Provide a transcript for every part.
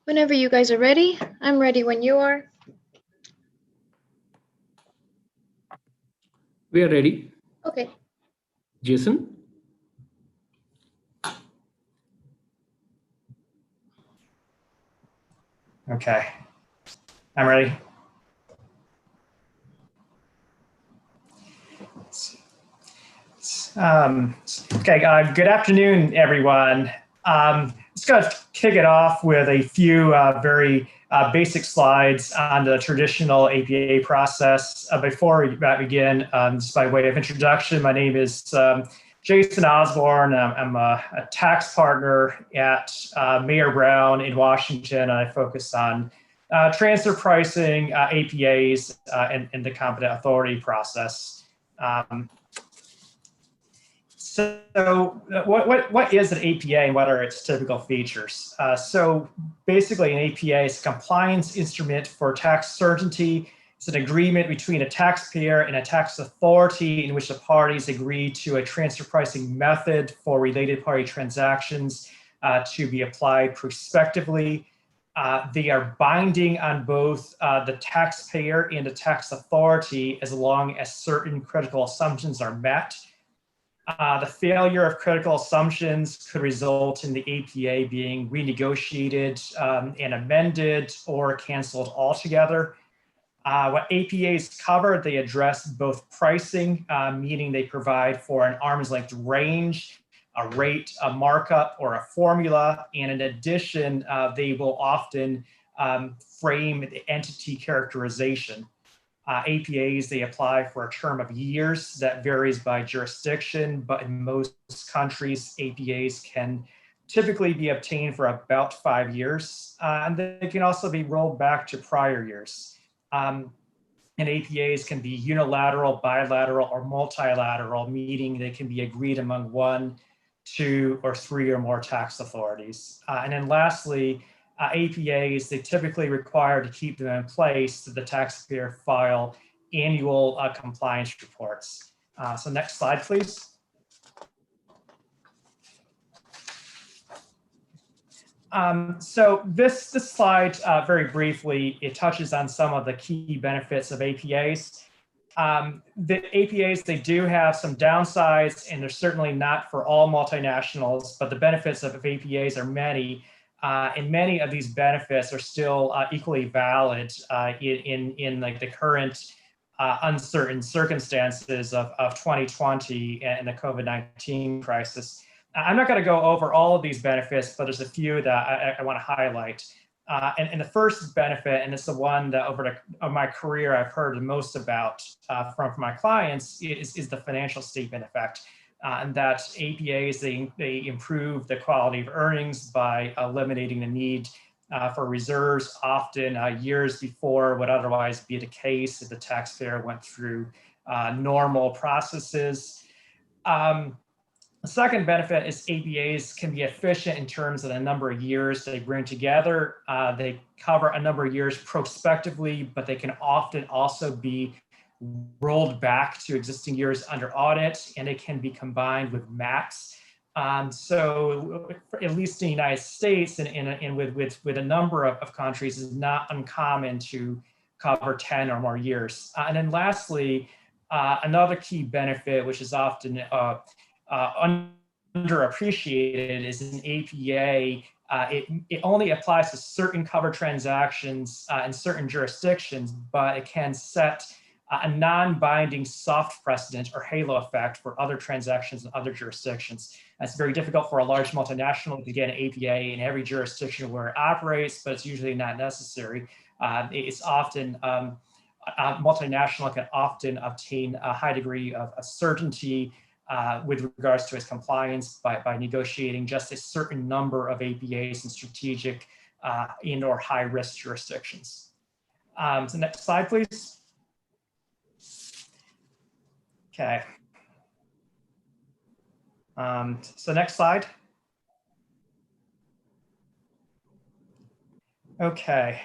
Whenever you guys are ready, I'm ready when you are. We are ready. Okay. Jason? Okay, I'm ready. Okay, good afternoon, everyone. Just going to kick it off with a few very basic slides on the traditional APA process. Before we begin, just by way of introduction, my name is Jason Osborn. I'm a tax partner at Mayer Brown in Washington, and I focus on transfer pricing, APAs, and the competent authority process. So what is an APA and what are its typical features? So basically an APA is a compliance instrument for tax certainty. It's an agreement between a taxpayer and a tax authority in which the parties agree to a transfer pricing method for related party transactions to be applied prospectively. They are binding on both the taxpayer and the tax authority as long as certain critical assumptions are met. The failure of critical assumptions could result in the APA being renegotiated and amended or canceled altogether. What APAs cover, they address both pricing, meaning they provide for an arm's length range, a rate, a markup, or a formula. And in addition, they will often frame the entity characterization. APAs, they apply for a term of years that varies by jurisdiction, but in most countries, APAs can typically be obtained for about 5 years, and they can also be rolled back to prior years. And APAs can be unilateral, bilateral, or multilateral, meaning they can be agreed among 1, 2, or 3 or more tax authorities. And then lastly, APAs, they typically require to keep them in place so the taxpayer file annual compliance reports. So next slide, please. So this slide, very briefly, it touches on some of the key benefits of APAs. The APAs, they do have some downsides, and they're certainly not for all multinationals, but the benefits of APAs are many. And many of these benefits are still equally valid in like the current uncertain circumstances of 2020 and the COVID-19 crisis. I'm not going to go over all of these benefits, but there's a few that I want to highlight. And the first benefit, and it's the one that over my career I've heard the most about from my clients, is the financial statement effect. And that APAs, they improve the quality of earnings by eliminating the need for reserves, often years before would otherwise be the case if the taxpayer went through normal processes. The second benefit is APAs can be efficient in terms of the number of years they bring together. They cover a number of years prospectively, but they can often also be rolled back to existing years under audit, and it can be combined with MAPs. So at least in the United States and with a number of countries, it's not uncommon to cover 10 or more years. And then lastly, another key benefit, which is often underappreciated, is an APA. It only applies to certain covered transactions in certain jurisdictions, but it can set a non-binding soft precedent or halo effect for other transactions in other jurisdictions. It's very difficult for a large multinational to get an APA in every jurisdiction where it operates, but it's usually not necessary. It's often, a multinational can often obtain a high degree of certainty with regards to its compliance by negotiating just a certain number of APAs in strategic and or high risk jurisdictions. So next slide, please. Okay. So next slide. Okay.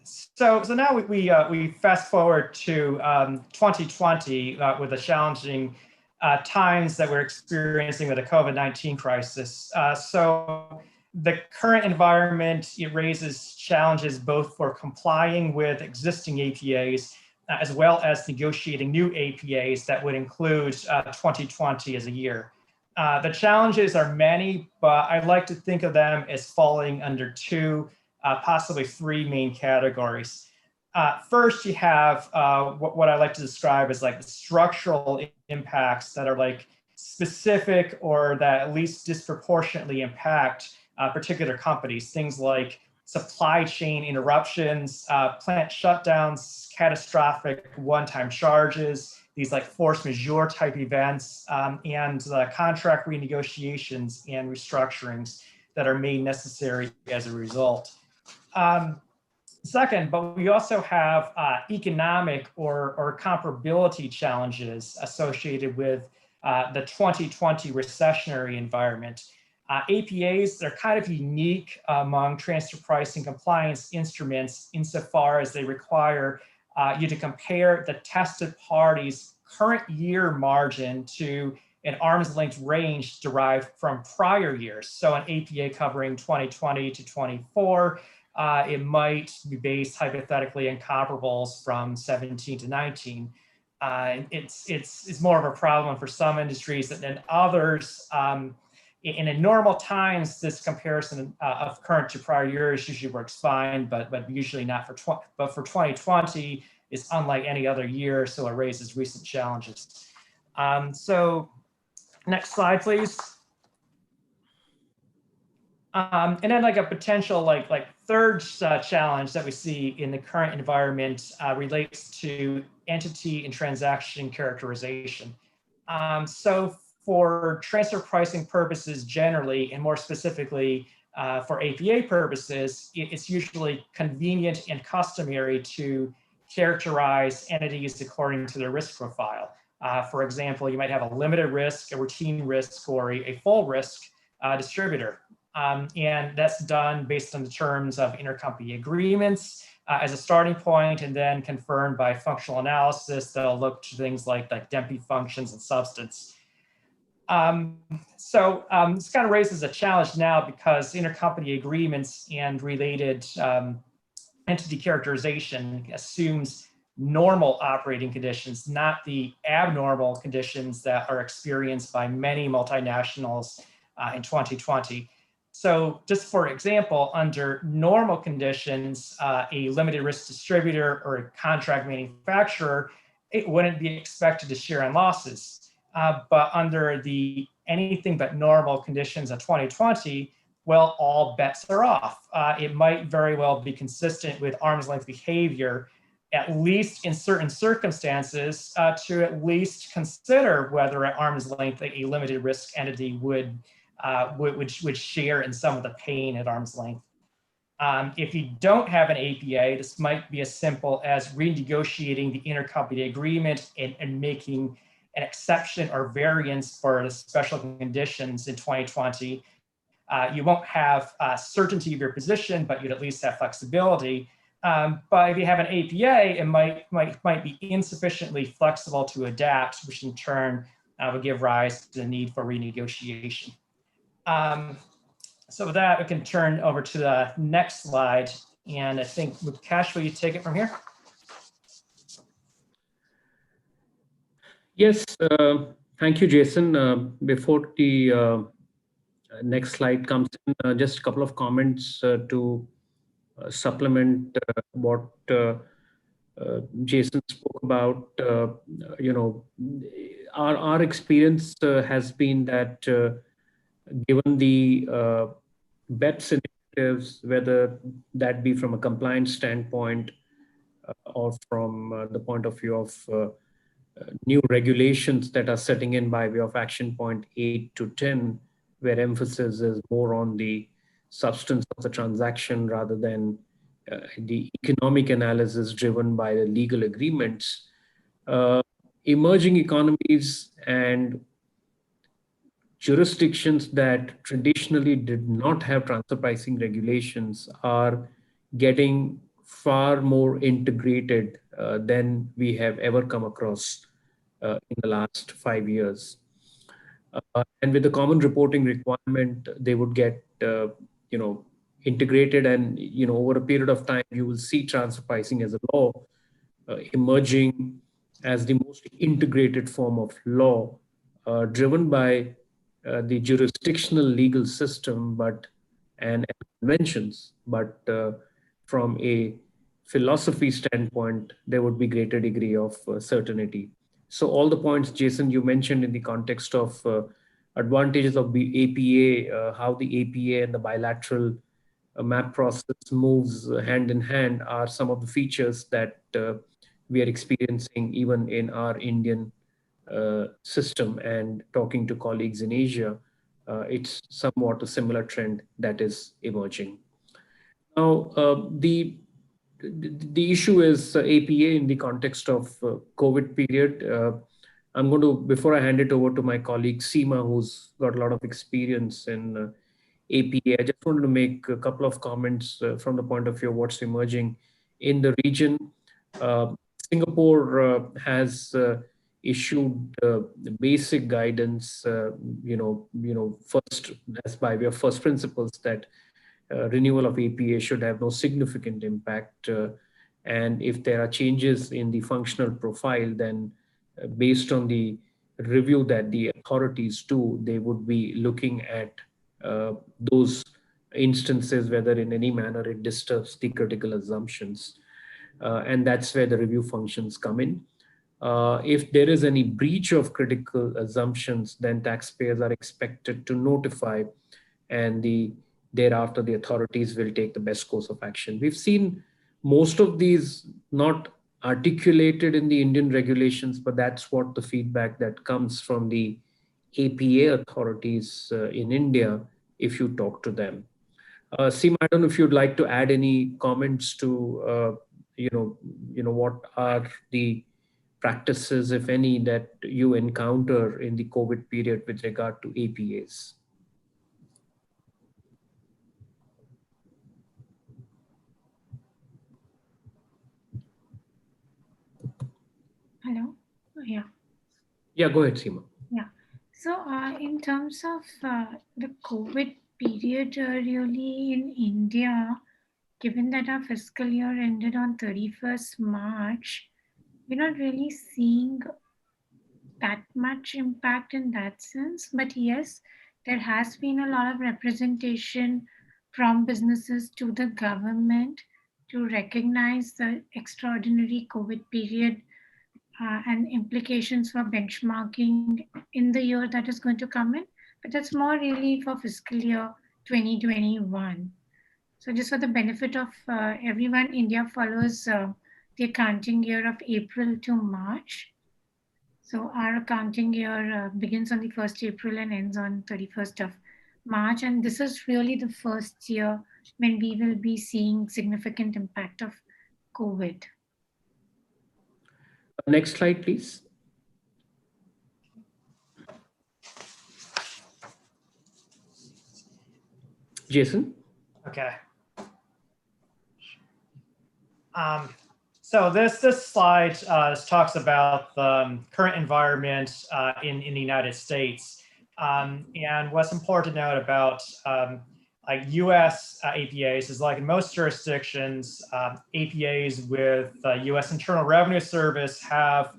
So now we fast forward to 2020 with the challenging times that we're experiencing with the COVID-19 crisis. So The current environment, it raises challenges both for complying with existing APAs as well as negotiating new APAs that would include 2020 as a year. The challenges are many, but I like to think of them as falling under two, possibly three main categories. First, you have what I like to describe as like the structural impacts that are like specific or that at least disproportionately impact particular companies, things like supply chain interruptions, plant shutdowns, catastrophic one-time charges, these like force majeure type events, and contract renegotiations and restructurings that are made necessary as a result. Second, but we also have economic or comparability challenges associated with the 2020 recessionary environment. APAs, they're kind of unique among transfer pricing compliance instruments insofar as they require you to compare the tested party's current year margin to an arm's length range derived from prior years. So an APA covering 2020 to 24, it might be based hypothetically in comparables from 17 to 19. It's more of a problem for some industries than others. In normal times, this comparison of current to prior years usually works fine, but usually not for 2020 is unlike any other year, so it raises recent challenges. So next slide, please. And then like a potential like third challenge that we see in the current environment relates to entity and transaction characterization. So for transfer pricing purposes generally, and more specifically for APA purposes, it's usually convenient and customary to characterize entities according to their risk profile. For example, you might have a limited risk, a routine risk, or a full risk distributor. And that's done based on the terms of intercompany agreements as a starting point, and then confirmed by functional analysis that'll look to things like Dempy functions and substance. This kind of raises a challenge now because intercompany agreements and related entity characterization assumes normal operating conditions, not the abnormal conditions that are experienced by many multinationals in 2020. So just for example, under normal conditions, a limited risk distributor or a contract manufacturer, it wouldn't be expected to share in losses. But under the anything but normal conditions of 2020, well, all bets are off. It might very well be consistent with arm's length behavior, at least in certain circumstances, to at least consider whether at arm's length a limited risk entity would share in some of the pain at arm's length. If you don't have an APA, this might be as simple as renegotiating the intercompany agreement and making an exception or variance for the special conditions in 2020. You won't have certainty of your position, but you'd at least have flexibility. But if you have an APA, it might be insufficiently flexible to adapt, which in turn would give rise to the need for renegotiation. So with that, we can turn over to the next slide. And I think, Mukesh, will you take it from here? Yes, thank you, Jason. Before the next slide comes in, just a couple of comments to supplement what Jason spoke about. Our experience has been that given the BEPS initiatives, whether that be from a compliance standpoint or from the point of view of new regulations that are setting in by way of action point 8 to 10, where emphasis is more on the substance of the transaction rather than the economic analysis driven by the legal agreements. Emerging economies and jurisdictions that traditionally did not have transfer pricing regulations are getting far more integrated than we have ever come across in the last 5 years. And with the common reporting requirement, they would get integrated, and over a period of time you will see transfer pricing as a law emerging as the most integrated form of law, driven by the jurisdictional legal system, and conventions. But from a philosophy standpoint, there would be greater degree of certainty. So all the points, Jason, you mentioned in the context of advantages of the APA, how the APA and the bilateral map process moves hand in hand, are some of the features that we are experiencing even in our Indian system. And talking to colleagues in Asia, it's somewhat a similar trend that is emerging. Now, the issue is APA in the context of COVID period. I'm going to, before I hand it over to my colleague Seema, who's got a lot of experience in APA, I just wanted to make a couple of comments from the point of view of what's emerging in the region. Singapore has issued the basic guidance, first, as by way of first principles, that renewal of APA should have no significant impact. And if there are changes in the functional profile, then based on the review that the authorities do, they would be looking at those instances, whether in any manner it disturbs the critical assumptions. And that's where the review functions come in. If there is any breach of critical assumptions, then taxpayers are expected to notify, and thereafter the authorities will take the best course of action. We've seen most of these not articulated in the Indian regulations, but that's what the feedback that comes from the APA authorities in India, if you talk to them. Seema, I don't know if you'd like to add any comments to, what are the practices, if any, that you encounter in the COVID period with regard to APAs? Hello? Yeah. Yeah, go ahead, Seema. Yeah. So in terms of the COVID period, really in India, given that our fiscal year ended on 31st March, we're not really seeing that much impact in that sense. But yes, there has been a lot of representation from businesses to the government to recognize the extraordinary COVID period and implications for benchmarking in the year that is going to come in. But that's more really for fiscal year 2021. So just for the benefit of everyone, India follows the accounting year of April to March. So our accounting year begins on the 1st April and ends on 31st of March. And this is really the first year when we will be seeing significant impact of COVID. Next slide, please. Jason? Okay. So this slide talks about the current environment in the United States. And what's important to note about like US APAs is, like in most jurisdictions, APAs with US Internal Revenue Service have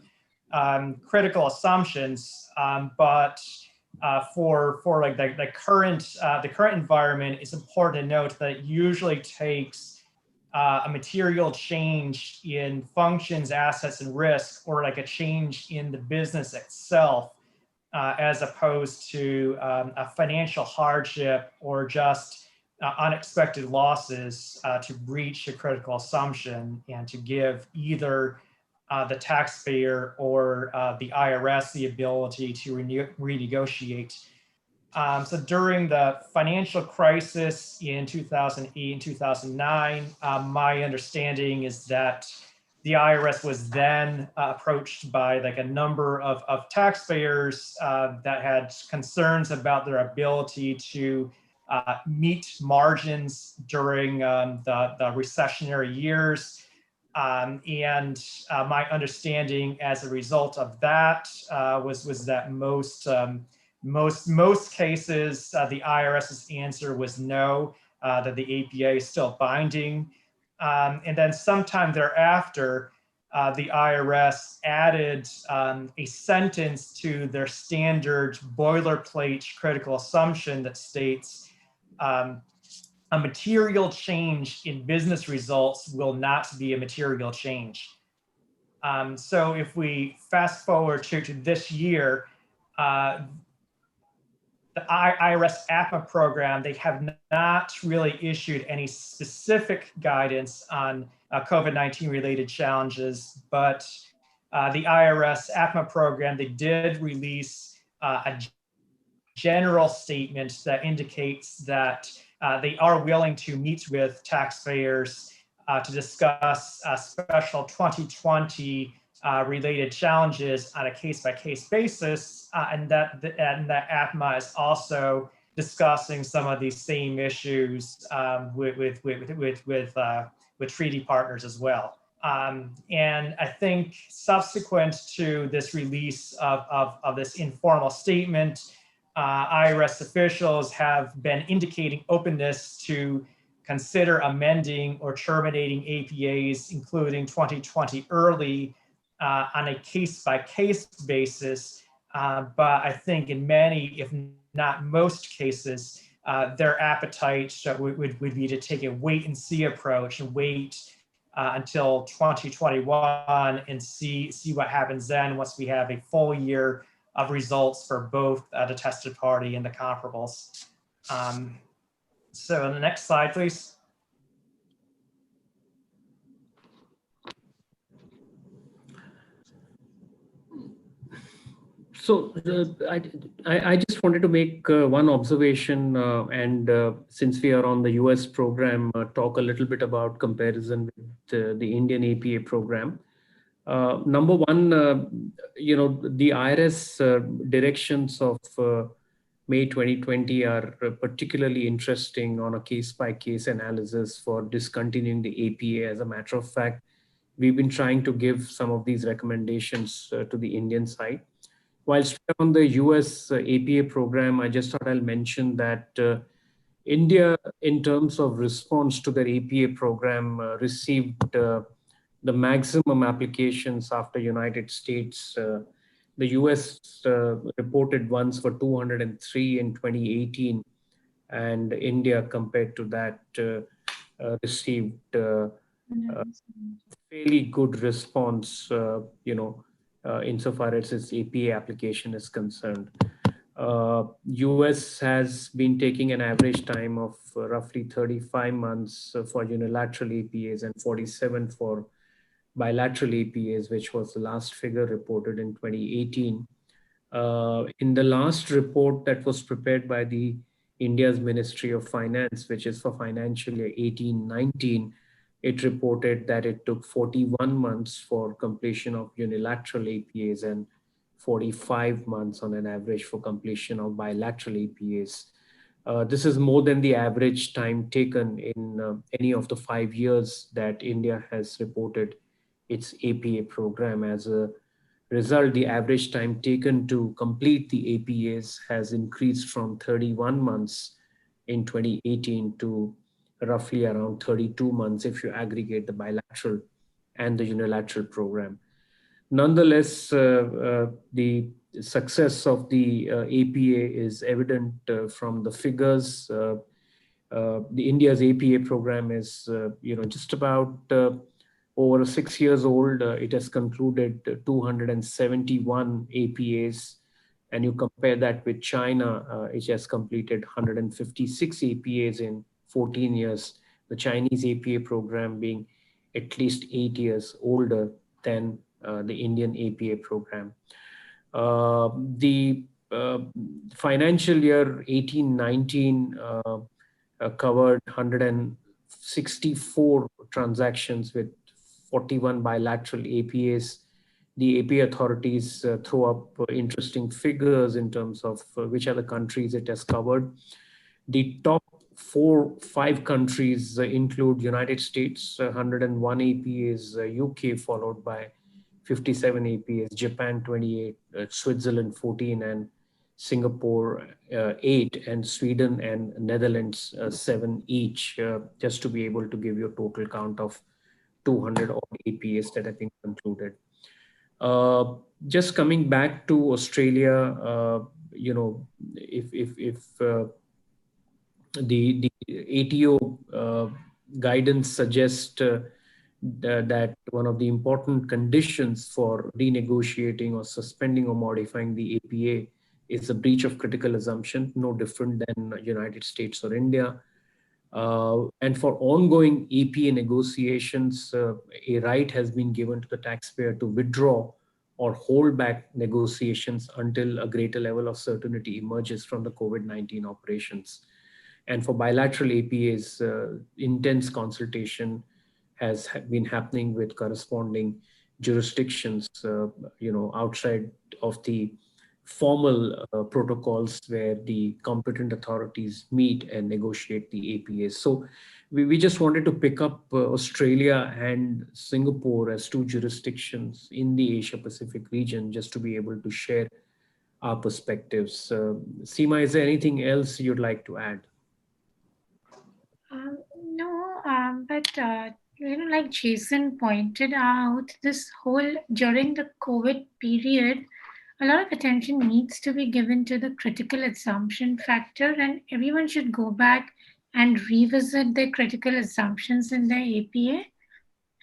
critical assumptions, but for like the current environment, it's important to note that it usually takes a material change in functions, assets, and risk, or like a change in the business itself, as opposed to a financial hardship or just unexpected losses to breach a critical assumption and to give either the taxpayer or the IRS the ability to renegotiate. So during the financial crisis in 2008 and 2009, my understanding is that the IRS was then approached by like a number of taxpayers that had concerns about their ability to meet margins during the recessionary years. And my understanding as a result of that was that most cases, the IRS's answer was no. that the APA is still binding. And then sometime thereafter, the IRS added a sentence to their standard boilerplate critical assumption that states a material change in business results will not be a material change. So if we fast forward to this year, the IRS APMA program, they have not really issued any specific guidance on COVID-19 related challenges, but the IRS APMA program, they did release a general statement that indicates that they are willing to meet with taxpayers to discuss special 2020 related challenges on a case-by-case basis, and that APMA is also discussing some of these same issues with treaty partners as well. And I think subsequent to this release of this informal statement, IRS officials have been indicating openness to consider amending or terminating APAs, including 2020 early, on a case-by-case basis. But I think in many, if not most cases, their appetite would be to take a wait-and-see approach and wait until 2021 and see what happens then once we have a full year of results for both the tested party and the comparables. So the next slide, please. So I just wanted to make one observation, and since we are on the US program, talk a little bit about comparison with the Indian APA program. Number one, the IRS directions of May 2020 are particularly interesting on a case-by-case analysis for discontinuing the APA. As a matter of fact, we've been trying to give some of these recommendations to the Indian side. Whilst on the US APA program, I just thought I'll mention that India, in terms of response to their APA program, received the maximum applications after United States. The US reported ones for 203 in 2018, and India, compared to that, received fairly good response, insofar as its APA application is concerned. US has been taking an average time of roughly 35 months for unilateral APAs and 47 for bilateral APAs, which was the last figure reported in 2018. In the last report that was prepared by the India's Ministry of Finance, which is for financial year 18-19, it reported that it took 41 months for completion of unilateral APAs and 45 months on an average for completion of bilateral APAs. This is more than the average time taken in any of the 5 years that India has reported its APA program. As a result, the average time taken to complete the APAs has increased from 31 months in 2018 to roughly around 32 months if you aggregate the bilateral and the unilateral program. Nonetheless, the success of the APA is evident from the figures. The India's APA program is, just about over 6 years old. It has concluded 271 APAs, and you compare that with China, which has completed 156 APAs in 14 years. The Chinese APA program being at least 8 years older than the Indian APA program. The financial year 18-19 covered 164 transactions with 41 bilateral APAs. The APA authorities throw up interesting figures in terms of which are the countries it has covered. The top 4-5 countries include United States, 101 APAs, UK followed by 57 APAs, Japan 28, Switzerland 14, and Singapore 8, and Sweden and Netherlands 7 each, just to be able to give you a total count of 200 odd APAs that have been concluded. Just coming back to Australia, if the ATO guidance suggests that one of the important conditions for renegotiating or suspending or modifying the APA is a breach of critical assumption, no different than United States or India. And for ongoing APA negotiations, a right has been given to the taxpayer to withdraw or hold back negotiations until a greater level of certainty emerges from the COVID-19 operations. And for bilateral APAs, intense consultation has been happening with corresponding jurisdictions, outside of the formal protocols where the competent authorities meet and negotiate the APAs. So we just wanted to pick up Australia and Singapore as two jurisdictions in the Asia Pacific region, just to be able to share our perspectives. Seema, is there anything else you'd like to add? No, but like Jason pointed out, this whole during the COVID period, a lot of attention needs to be given to the critical assumption factor, and everyone should go back and revisit their critical assumptions in their APA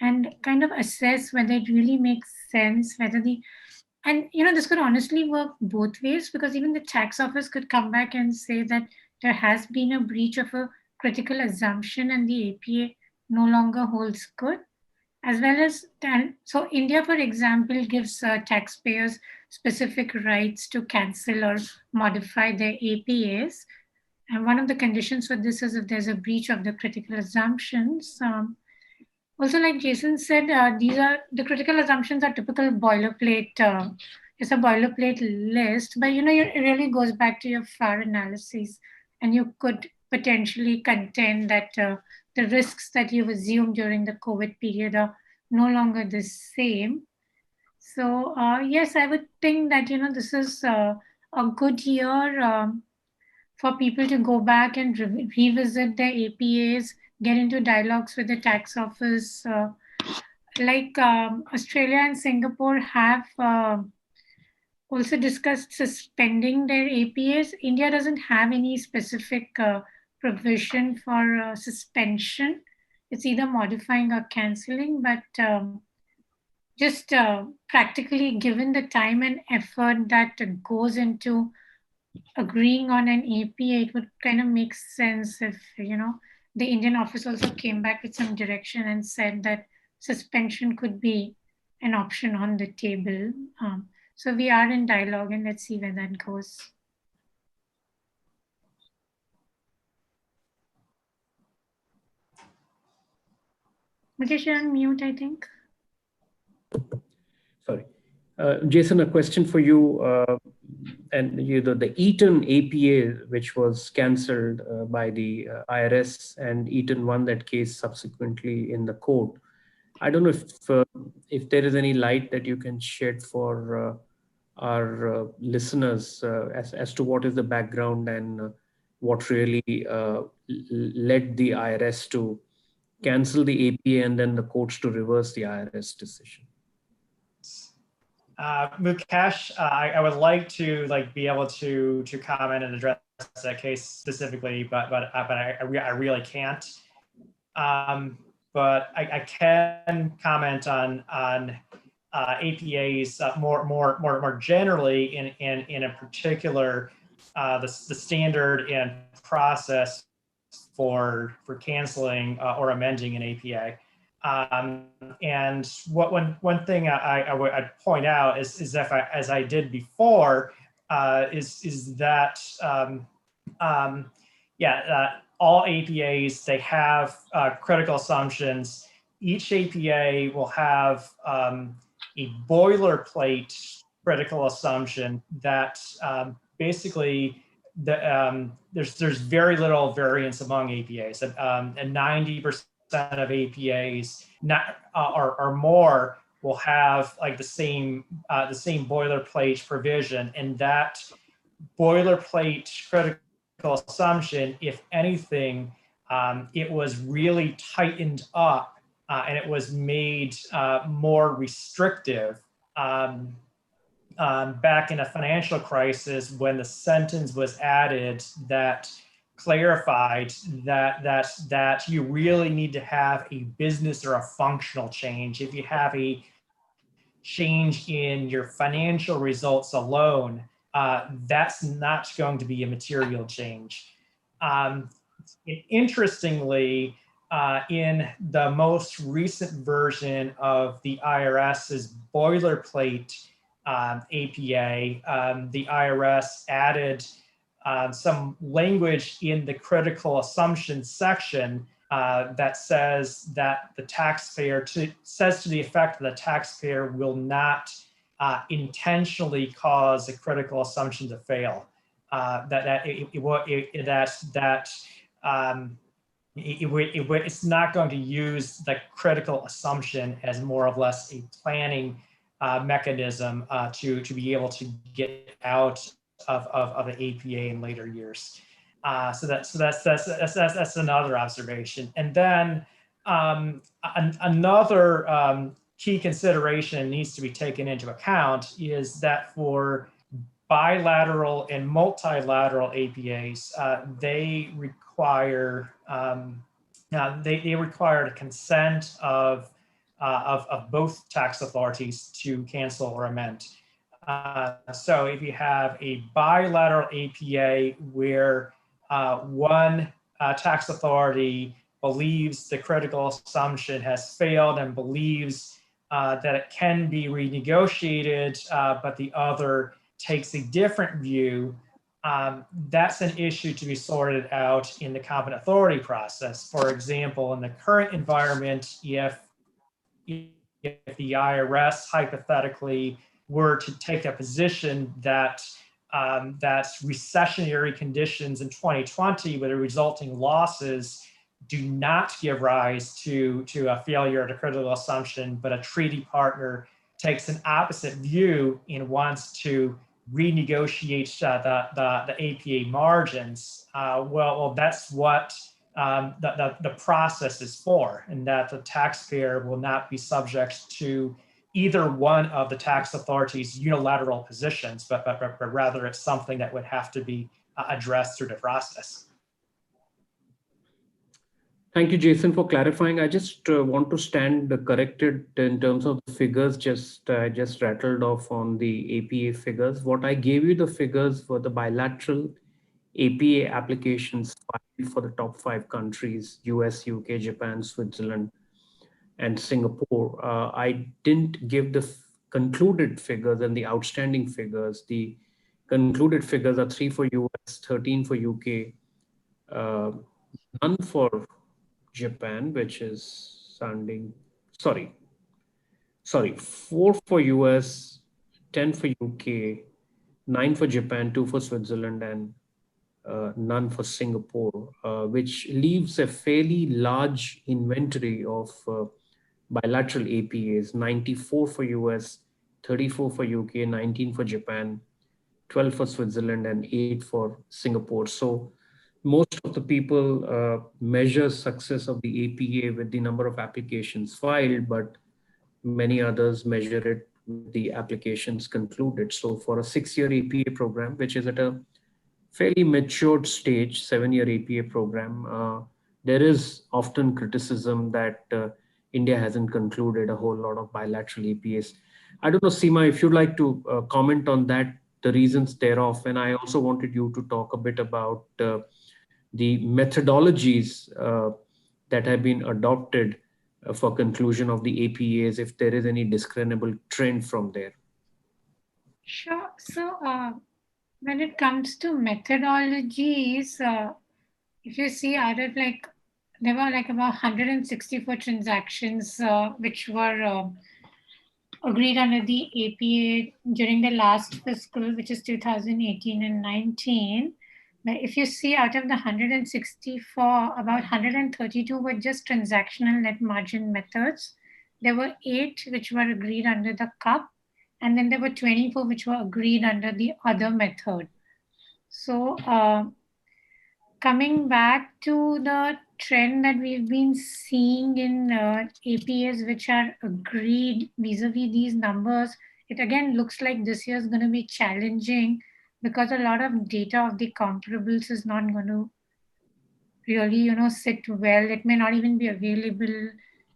and kind of assess whether it really makes sense, whether this could honestly work both ways, because even the tax office could come back and say that there has been a breach of a critical assumption and the APA no longer holds good, as well as so India, for example, gives taxpayers specific rights to cancel or modify their APAs. And one of the conditions for this is if there's a breach of the critical assumptions. Also, like Jason said, these are the critical assumptions are typical boilerplate. It's a boilerplate list, but it really goes back to your FAR analysis, and you could potentially contend that the risks that you've assumed during the COVID period are no longer the same. So yes, I would think that this is a good year for people to go back and revisit their APAs, get into dialogues with the tax office. Australia and Singapore have also discussed suspending their APAs. India doesn't have any specific provision for suspension. It's either modifying or canceling, but just practically given the time and effort that goes into agreeing on an APA, it would kind of make sense if, the Indian office also came back with some direction and said that suspension could be an option on the table. So we are in dialogue, and let's see where that goes. Mukesh, you're on mute, I think. Sorry. Jason, a question for you. And the Eaton APA, which was cancelled by the IRS, and Eaton won that case subsequently in the court. I don't know if there is any light that you can shed for our listeners as to what is the background and what really led the IRS to cancel the APA and then the courts to reverse the IRS decision. Mukesh, I would like to be able to comment and address that case specifically, but I really can't. But I can comment on APAs more generally, in a particular the standard and process for canceling or amending an APA. And one thing I'd point out is that as I did before, is that all APAs, they have critical assumptions. Each APA will have a boilerplate critical assumption that basically there's very little variance among APAs, and 90% of APAs or more will have the same boilerplate provision, and that boilerplate critical assumption. If anything, it was really tightened up and it was made more restrictive back in a financial crisis when the sentence was added that clarified that you really need to have a business or a functional change. If you have a change in your financial results alone, that's not going to be a material change. Interestingly, in the most recent version of the IRS's boilerplate APA, the IRS added some language in the critical assumptions section that says that the taxpayer says to the effect that the taxpayer will not intentionally cause a critical assumption to fail. It's not going to use the critical assumption as more or less a planning mechanism to be able to get out of the APA in later years. So that's another observation. And then another key consideration needs to be taken into account is that for bilateral and multilateral APAs, they require they require the consent of both tax authorities to cancel or amend. So if you have a bilateral APA where one tax authority believes the critical assumption has failed and believes that it can be renegotiated, but the other takes a different view, that's an issue to be sorted out in the competent authority process. For example, in the current environment, if the IRS hypothetically were to take a position that that recessionary conditions in 2020 with the resulting losses do not give rise to a failure of the critical assumption, but a treaty partner takes an opposite view and wants to renegotiate the APA margins, well, that's what the process is for, and that the taxpayer will not be subject to either one of the tax authorities' unilateral positions, but rather it's something that would have to be addressed through the process. Thank you, Jason, for clarifying. I just want to stand corrected in terms of the figures. Just rattled off on the APA figures. What I gave you the figures were the bilateral APA applications filed for the top 5 countries: US, UK, Japan, Switzerland, and Singapore. I didn't give the concluded figures and the outstanding figures. The concluded figures are 3 for US, 13 for UK, none for Japan, which is sounding, sorry, 4 for US, 10 for UK, 9 for Japan, 2 for Switzerland, and none for Singapore, which leaves a fairly large inventory of bilateral APAs: 94 for US, 34 for UK, 19 for Japan, 12 for Switzerland, and 8 for Singapore. So most of the people measure success of the APA with the number of applications filed, but many others measure it with the applications concluded. So for a 6-year APA program, which is at a fairly matured stage, 7-year APA program, there is often criticism that India hasn't concluded a whole lot of bilateral APAs. I don't know, Seema, if you'd like to comment on that, the reasons thereof. And I also wanted you to talk a bit about the methodologies that have been adopted for conclusion of the APAs, if there is any discernible trend from there. Sure. So when it comes to methodologies, if you see, out of there were about 164 transactions which were agreed under the APA during the last fiscal, which is 2018 and 19. But if you see, out of the 164, about 132 were just transactional net margin methods. There were 8 which were agreed under the CUP, and then there were 24 which were agreed under the other method. So coming back to the trend that we've been seeing in APAs, which are agreed vis-a-vis these numbers, it again looks like this year is going to be challenging because a lot of data of the comparables is not going to really, sit well. It may not even be available.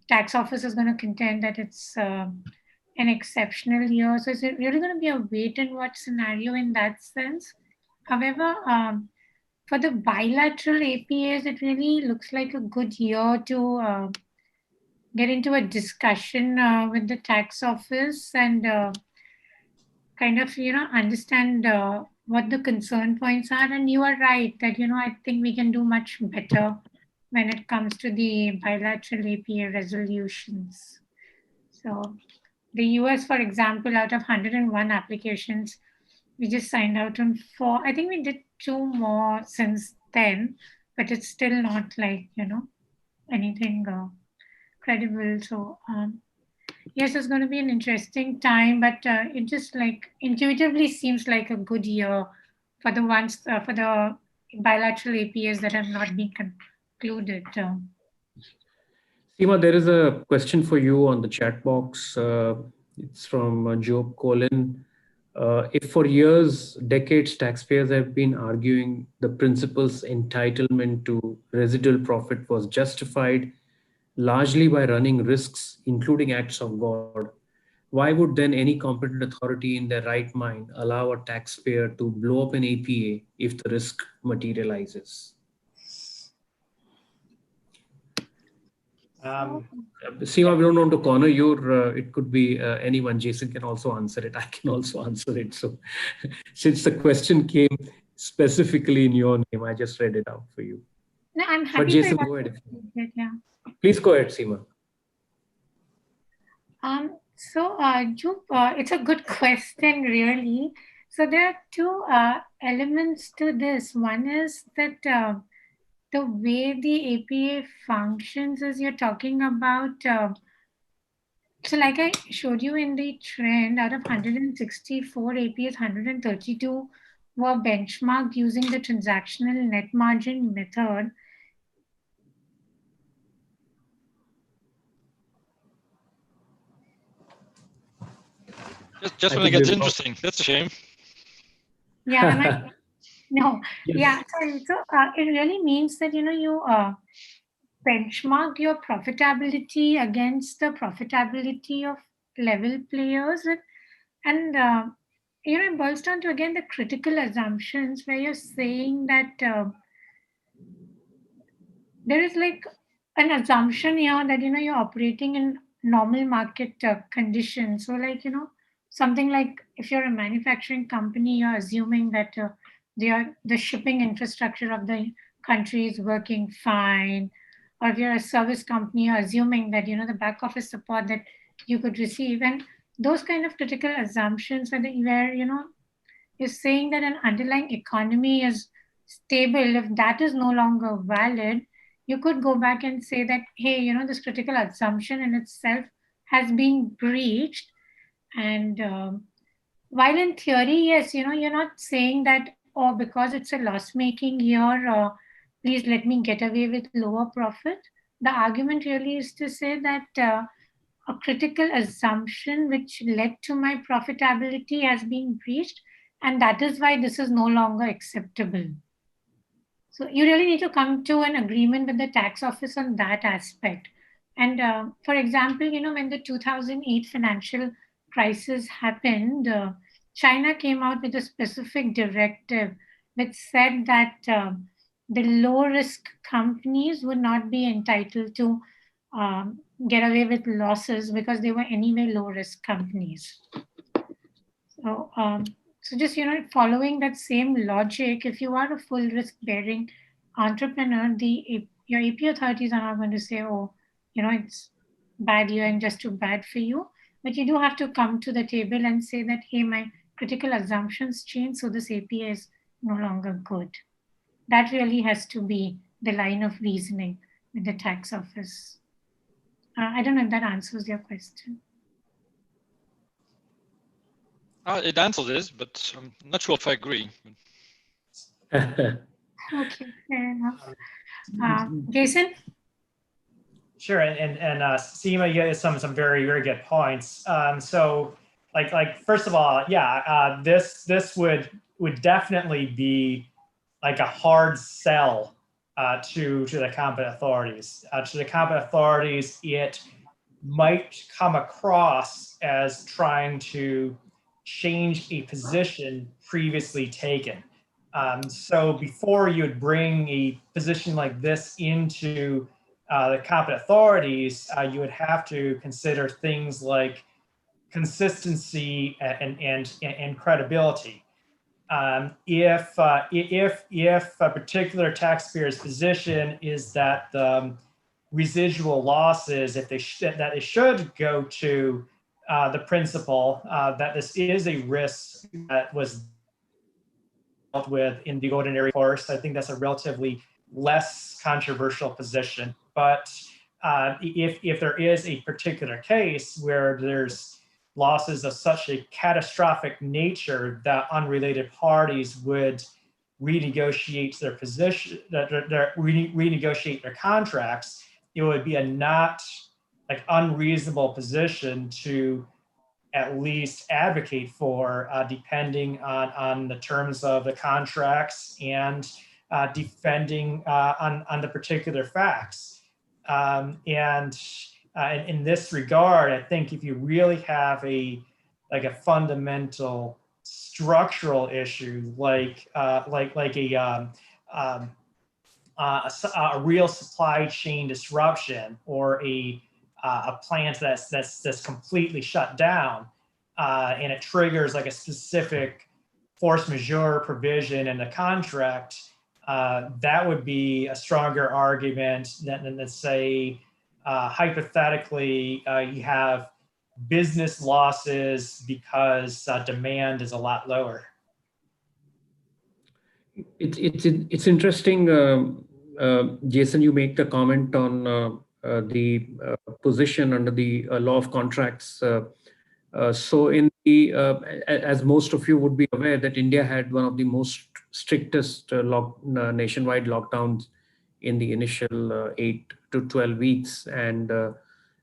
Tax office is going to contend that it's an exceptional year. So it's really going to be a wait and watch scenario in that sense. However, for the bilateral APAs, it really looks like a good year to get into a discussion with the tax office and kind of, understand what the concern points are. And you are right that, I think we can do much better when it comes to the bilateral APA resolutions. So the US, for example, out of 101 applications, we just signed out on 4. I think we did 2 more since then, but it's still not like, anything credible. So yes, it's going to be an interesting time, but it just like intuitively seems like a good year for the ones for the bilateral APAs that have not been concluded. Seema, there is a question for you on the chat box. It's from Job Colin. If for years, decades, taxpayers have been arguing the principal's entitlement to residual profit was justified largely by running risks, including acts of God, why would then any competent authority in their right mind allow a taxpayer to blow up an APA if the risk materializes? Seema, we don't want to corner you. It could be anyone. Jason can also answer it. I can also answer it. So since the question came specifically in your name, I just read it out for you. No, I'm happy. But Jason, go ahead. Yeah. Please go ahead, Seema. So, Joop, it's a good question, really. So there are 2 elements to this. One is that the way the APA functions is you're talking about. So like I showed you in the trend, out of 164 APAs, 132 were benchmarked using the transactional net margin method. Just when it gets interesting. That's a shame. Yeah, no. Yes. Yeah, sorry. So it really means that, you benchmark your profitability against the profitability of level players. And it boils down to, again, the critical assumptions where you're saying that there is like an assumption here that, you're operating in normal market conditions. So like, something like if you're a manufacturing company, you're assuming that the shipping infrastructure of the country is working fine. Or if you're a service company, you're assuming that, the back office support that you could receive. And those kind of critical assumptions where you're saying that an underlying economy is stable, if that is no longer valid, you could go back and say that, hey, this critical assumption in itself has been breached. And while in theory, yes, you're not saying that, oh, because it's a loss-making year, please let me get away with lower profit. The argument really is to say that a critical assumption which led to my profitability has been breached, and that is why this is no longer acceptable. So you really need to come to an agreement with the tax office on that aspect. And for example, when the 2008 financial crisis happened, China came out with a specific directive which said that the low-risk companies would not be entitled to get away with losses because they were anyway low-risk companies. So just, following that same logic, if you are a full risk-bearing entrepreneur, your AP authorities are not going to say, oh, it's bad year and just too bad for you. But you do have to come to the table and say that, hey, my critical assumptions change, so this APA is no longer good. That really has to be the line of reasoning with the tax office. I don't know if that answers your question. It answers this, but I'm not sure if I agree. Okay, fair enough. Jason? Sure, and Seema, you get some very good points. So like first of all, yeah, this would definitely be like a hard sell to the competent authorities. To the competent authorities, it might come across as trying to change a position previously taken. So before you would bring a position like this into the competent authorities, you would have to consider things like consistency and credibility. If a particular taxpayer's position is that residual losses, if they that it should go to the principal, that this is a risk that was dealt with in the ordinary course, I think that's a relatively less controversial position. But if there is a particular case where there's losses of such a catastrophic nature that unrelated parties would renegotiate their position, renegotiate their contracts, it would be a not like unreasonable position to at least advocate for, depending on the terms of the contracts and defending on the particular facts. And in this regard, I think if you really have a fundamental structural issue like a real supply chain disruption or a plant that's completely shut down, and it triggers like a specific force majeure provision in the contract, that would be a stronger argument than let's say, hypothetically, you have business losses because demand is a lot lower. It's interesting, Jason. You make the comment on the position under the law of contracts. So, in the as most of you would be aware, that India had one of the most strictest nationwide lockdowns in the initial 8 to 12 weeks, and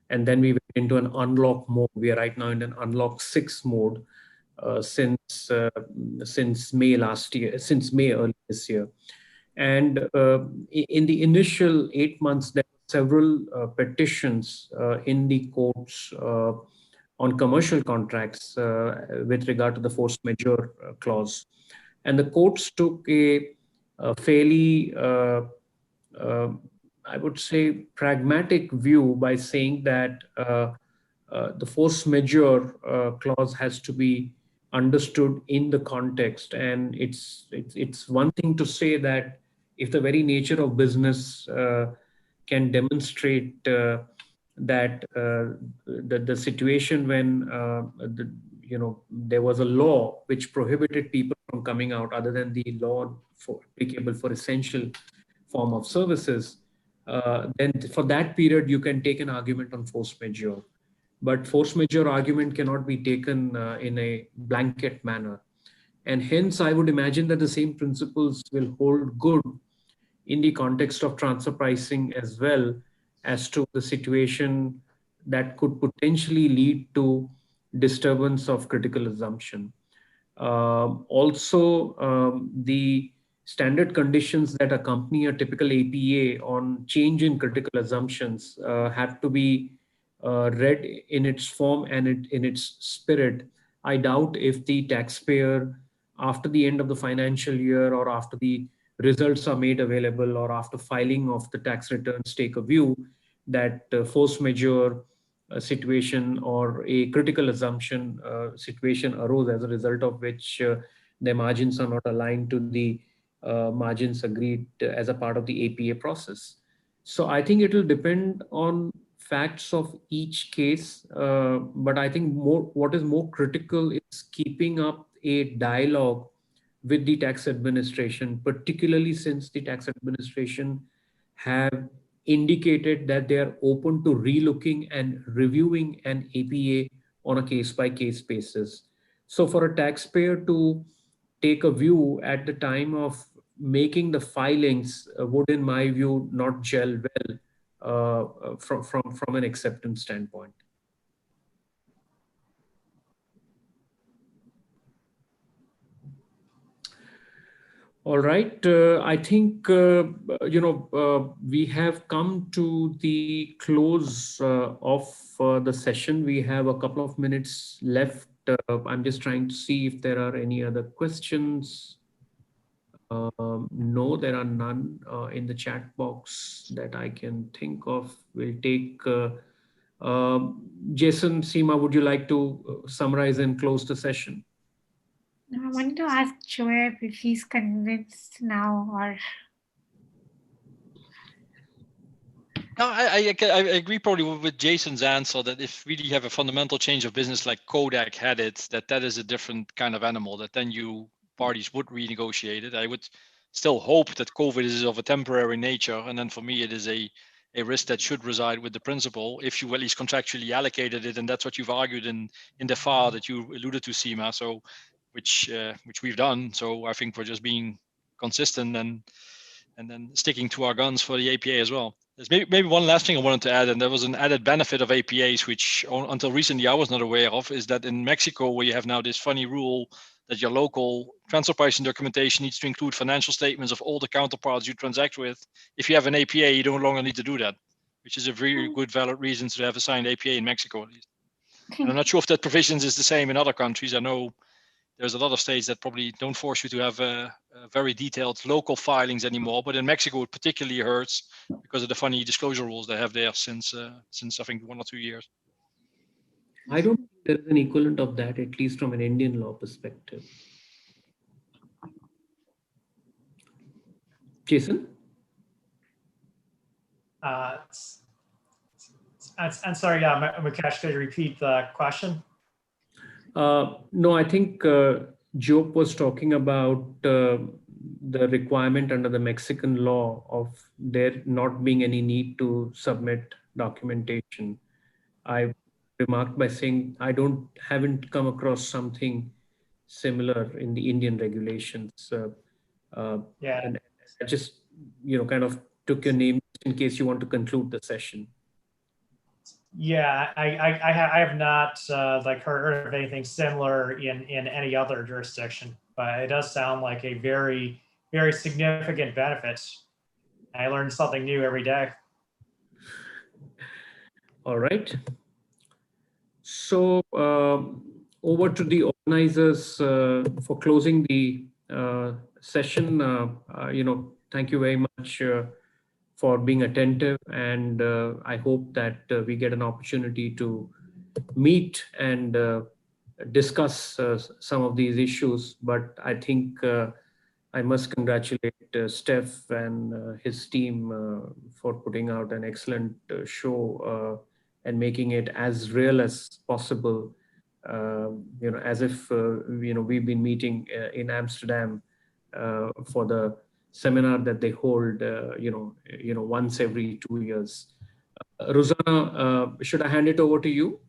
then we went into an unlock mode. We are right now in an unlock 6 mode since May last year, since May early this year. And in the initial 8 months, there were several petitions in the courts on commercial contracts with regard to the force majeure clause. And the courts took a fairly, I would say, pragmatic view by saying that the force majeure clause has to be understood in the context. And it's one thing to say that if the very nature of business can demonstrate that the situation when there was a law which prohibited people from coming out other than the law applicable for essential form of services, then for that period you can take an argument on force majeure. But force majeure argument cannot be taken in a blanket manner. And hence, I would imagine that the same principles will hold good in the context of transfer pricing as well, as to the situation that could potentially lead to disturbance of critical assumption. Also, the standard conditions that accompany a typical APA on change in critical assumptions have to be read in its form and in its spirit. I doubt if the taxpayer, after the end of the financial year or after the results are made available or after filing of the tax returns, take a view that force majeure situation or a critical assumption situation arose as a result of which their margins are not aligned to the margins agreed as a part of the APA process. So I think it will depend on facts of each case, but I think what is more critical is keeping up a dialogue with the tax administration, particularly since the tax administration have indicated that they are open to relooking and reviewing an APA on a case-by-case basis. So for a taxpayer to take a view at the time of making the filings would, in my view, not gel well from an acceptance standpoint. All right. I think, we have come to the close of the session. We have a couple of minutes left. I'm just trying to see if there are any other questions. No, there are none in the chat box that I can think of. We'll take Jason, Seema, would you like to summarize and close the session? I wanted to ask Joab if he's convinced now or... No, I agree probably with Jason's answer that if really you have a fundamental change of business like Kodak had it, that is a different kind of animal, that then you parties would renegotiate it. I would still hope that COVID is of a temporary nature. And then for me, it is a risk that should reside with the principal if you at least contractually allocated it. And that's what you've argued in the FAR that you alluded to, Seema, so which we've done. So I think we're just being consistent and then sticking to our guns for the APA as well. There's maybe one last thing I wanted to add, and there was an added benefit of APAs, which until recently I was not aware of, is that in Mexico, where you have now this funny rule that your local transfer pricing documentation needs to include financial statements of all the counterparts you transact with. If you have an APA, you no longer need to do that, which is a very good, valid reason to have a signed APA in Mexico, at least. And I'm not sure if that provisions is the same in other countries. I know there's a lot of states that probably don't force you to have very detailed local filings anymore, but in Mexico it particularly hurts because of the funny disclosure rules they have there since I think 1 or 2 years. I don't think there is an equivalent of that, at least from an Indian law perspective. Jason? I'm sorry, Mukesh, could you repeat the question? No, I think Job was talking about the requirement under the Mexican law of there not being any need to submit documentation. I remarked by saying I haven't come across something similar in the Indian regulations. Yeah. And I just kind of took your name in case you want to conclude the session. Yeah, I have not heard of anything similar in any other jurisdiction, but it does sound like a very, very significant benefit. I learn something new every day. All right. So over to the organizers for closing the session. Thank you very much for being attentive, and I hope that we get an opportunity to meet and discuss some of these issues. But I think I must congratulate Steph and his team for putting out an excellent show and making it as real as possible. As if we've been meeting in Amsterdam for the seminar that they hold, once every 2 years. Rosanna, should I hand it over to you?